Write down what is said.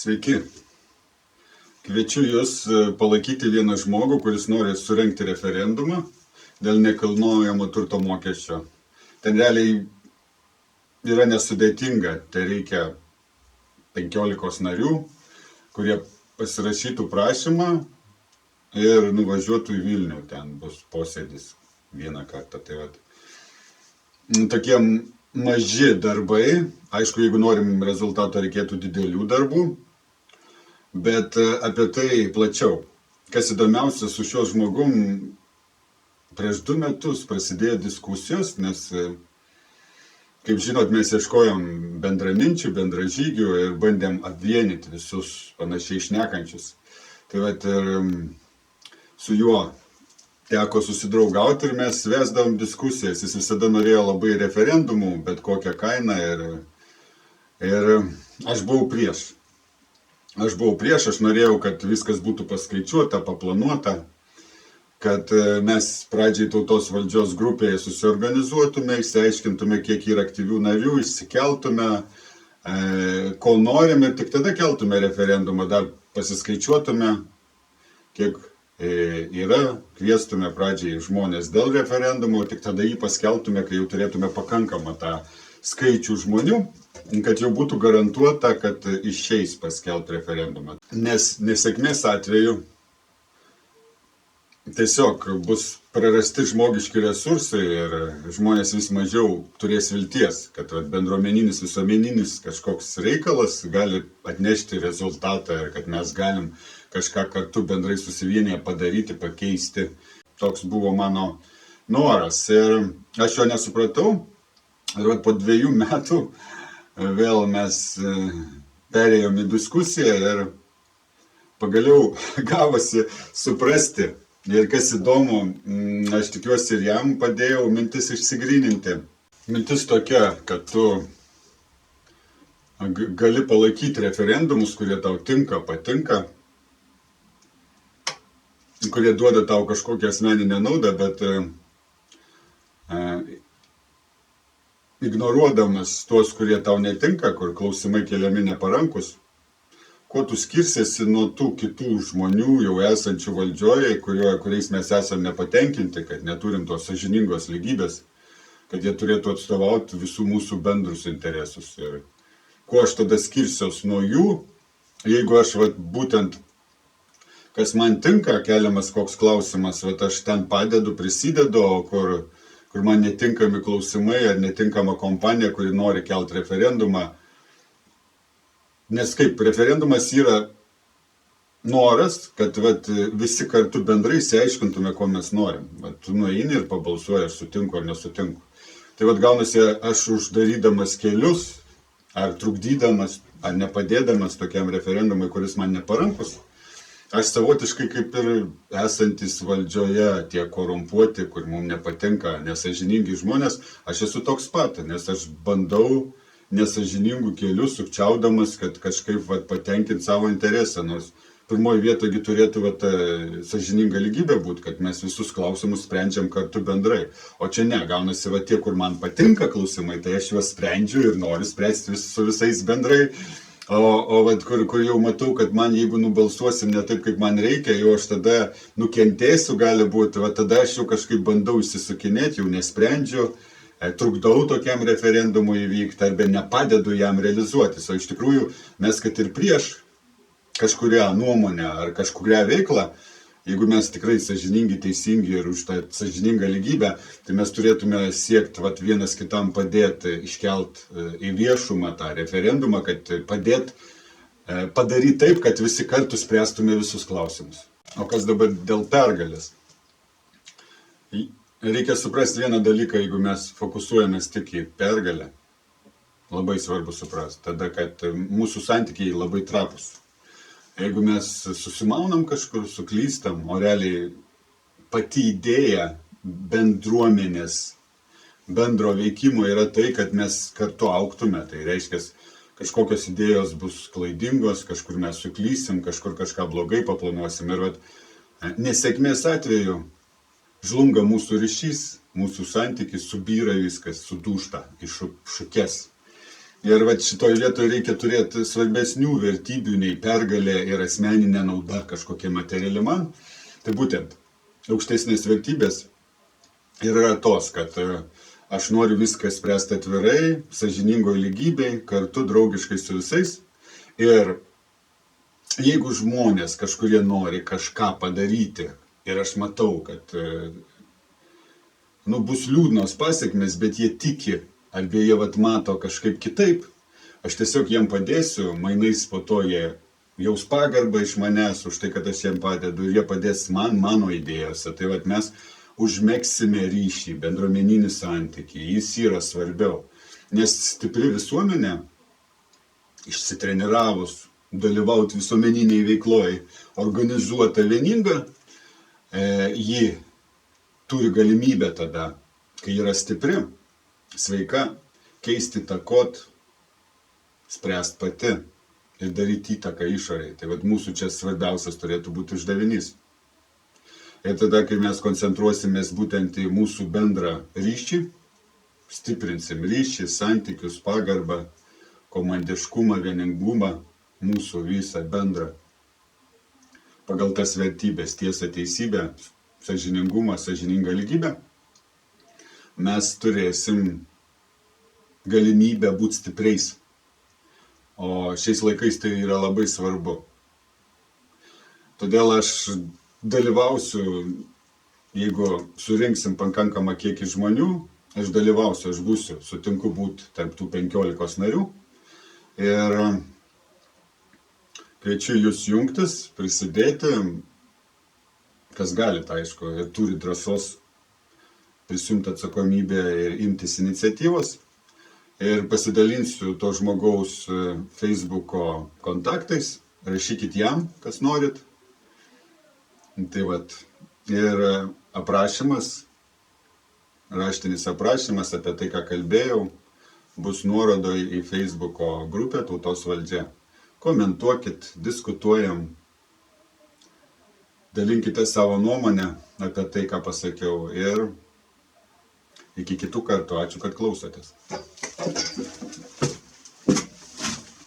Sveiki. Kviečiu Jūs palaikyti vieną žmogų, kuris nori surengti referendumą dėl nekilnojamo turto mokesčio. Ten realiai yra nesudėtinga, tai reikia 15 narių, kurie pasirašytų prašymą ir nuvažiuotų į Vilnių, ten bus posėdis vieną kartą. Tai vat. Tokie maži darbai, aišku, jeigu norim rezultato, reikėtų didelių darbų, bet apie tai plačiau. Kas įdomiausia, su šiuo žmogum prieš 2 metus prasidėjo diskusijos, nes, kaip žinot, mes ieškojom bendraminčių, bendražygių ir bandėm apvienyti visus panašiai šnekančius. Tai vat ir su juo teko susidraugauti ir mes vesdavom diskusijas. Jis visada norėjo labai referendumų, bet kokią kainą ir aš buvau prieš. Aš norėjau, kad viskas būtų paskaičiuota, paplanuota, kad mes pradžiai tautos valdžios grupėje susiorganizuotume, išsiaiškintume, kiek yra aktyvių narių, išsikeltume, ko norim ir tik tada keltume referendumą, dar pasiskaičiuotume, kiek yra, kviestume pradžiai žmonės dėl referendumo, tik tada jį paskeltume, kai jau turėtume pakankamą tą skaičių žmonių, kad jau būtų garantuota, kad išeis paskelbti referendumą. Nes nesėkmės atveju tiesiog bus prarasti žmogiški resursai ir žmonės vis mažiau turės vilties, kad bendruomeninis, visuomeninis kažkoks reikalas gali atnešti rezultatą ir kad mes galim kažką kartu bendrai susivienėję padaryti, pakeisti. Toks buvo mano noras ir aš jo nesupratau. Ir po 2 metų vėl mes perėjom į diskusiją ir pagaliau gavosi suprasti. Ir kas įdomu, aš tikiuosi ir jam padėjau mintis išsigryninti. Mintis tokia, kad tu gali palaikyti referendumus, kurie tau tinka, patinka, kurie duoda tau kažkokią asmeninę naudą, bet ignoruodamas tuos, kurie tau netinka, kur klausimai keliami neparankus, kuo tu skirsiesi nuo tų kitų žmonių jau esančių valdžioje, kuriais mes esame nepatenkinti, kad neturim tos sąžiningos lygybės, kad jie turėtų atstovauti visų mūsų bendrus interesus. Ir kuo aš tada skirsiuos nuo jų, jeigu aš būtent, kas man tinka, keliamas koks klausimas, aš ten padedu, prisidedu, o kur man netinkami klausimai ar netinkama kompanija, kuri nori kelti referendumą. Nes kaip, referendumas yra noras, kad visi kartu bendrai išsiaiškintume, ko mes norim. Tu nueini ir pabalsuoji, ar sutinku ar nesutinku. Tai gaunasi, aš uždarydamas kelius, ar trukdydamas, ar nepadėdamas tokiam referendumui, kuris man neparankus, aš savotiškai kaip ir esantis valdžioje, tie korumpuoti, kur mums nepatinka, nesąžiningi žmonės, aš esu toks pat, nes aš bandau nesąžiningų kelių, sukčiaudamas, kad kažkaip patenkinti savo interesą, nors pirmoji vietogi turėtų sąžininga lygybė būti, kad mes visus klausimus sprendžiam kartu bendrai. O čia ne, gaunasi tie, kur man patinka klausimai, tai aš juos sprendžiu ir noriu spręsti su visais bendrai. O kur jau matau, kad man, jeigu nubalsuosim ne taip, kaip man reikia, jau aš tada nukentėsiu, gali būti, tada aš jau kažkaip bandau išsisukinėti, jau nesprendžiu, trukdau tokiam referendumui įvykti, arba nepadedu jam realizuotis. O iš tikrųjų mes, kad ir prieš kažkurią nuomonę ar kažkurią veiklą, jeigu mes tikrai sąžiningi, teisingi ir už tą sąžiningą lygybę, tai mes turėtume siekti vienas kitam padėti iškelt į viešumą tą referendumą, kad padaryti taip, kad visi kartu spręstume visus klausimus. O kas dabar dėl pergalės? Reikia suprasti vieną dalyką, jeigu mes fokusuojamės tik į pergalę, labai svarbu suprasti, tada, kad mūsų santykiai labai trapus. Jeigu mes susimaunam kažkur, suklystam, o realiai pati idėja bendruomenės, bendro veikimo yra tai, kad mes kartu augtume. Tai reiškia, kažkokios idėjos bus klaidingos, kažkur mes suklysim, kažkur kažką blogai paplanuosim. Ir nesėkmės atveju žlunga mūsų ryšys, mūsų santykis, subyra viskas, sudūžta iš šukės. Ir vat šitoj vietoje reikia turėti svarbesnių vertybių nei pergalė ir asmeninė nauda kažkokia materiali man. Tai būtent aukštesnės vertybės ir yra tos, kad aš noriu viską spręsti atvirai, sąžiningoje lygybėje, kartu draugiškai su visais. Ir jeigu žmonės kažkurie nori kažką padaryti ir aš matau, kad bus liūdnos pasiekmes, bet jie tiki, arba jie mato kažkaip kitaip, aš tiesiog jiem padėsiu, mainais po to jie jaus pagarbą iš manęs už tai, kad aš jiem padedu ir jie padės man, mano idėjose. Tai mes užmegsime ryšį, bendruomeninį santykį, jis yra svarbiau. Nes stipri visuomenė, išsitreniravus, dalyvauti visuomeniniai veikloj, organizuota vieninga, ji turi galimybę tada, kai yra stipri, sveika, keisti įtakot, spręst pati ir daryti įtaką išorėje. Tai mūsų čia svarbiausias turėtų būti uždavinys. Ir tada, kai mes koncentruosimės būtent į mūsų bendrą ryšį, stiprinsim ryšį, santykius, pagarbą, komandiškumą, vieningumą, mūsų visą bendrą. Pagal tas vertybės, tiesą, teisybę, sąžiningumą, sąžiningą lygybę, mes turėsim galimybę būti stipriais. O šiais laikais tai yra labai svarbu. Todėl aš dalyvausiu, jeigu surinksim pakankamą kiekį žmonių, aš dalyvausiu, aš būsiu, sutinku būti tarp tų 15 narių. Ir kviečiu jūs jungtis, prisidėti, kas galite, aišku, ir turi drąsos prisimti atsakomybę ir imtis iniciatyvos. Ir pasidalinsiu to žmogaus Facebooko kontaktais, rašykit jam, kas norit. Tai ir aprašymas, raštinis aprašymas apie tai, ką kalbėjau, bus nuorodoj į Facebooko grupę Tautos valdžia. Komentuokit, diskutuojam, dalinkite savo nuomonę apie tai, ką pasakiau. Ir iki kitų kartų. Ačiū, kad klausotės.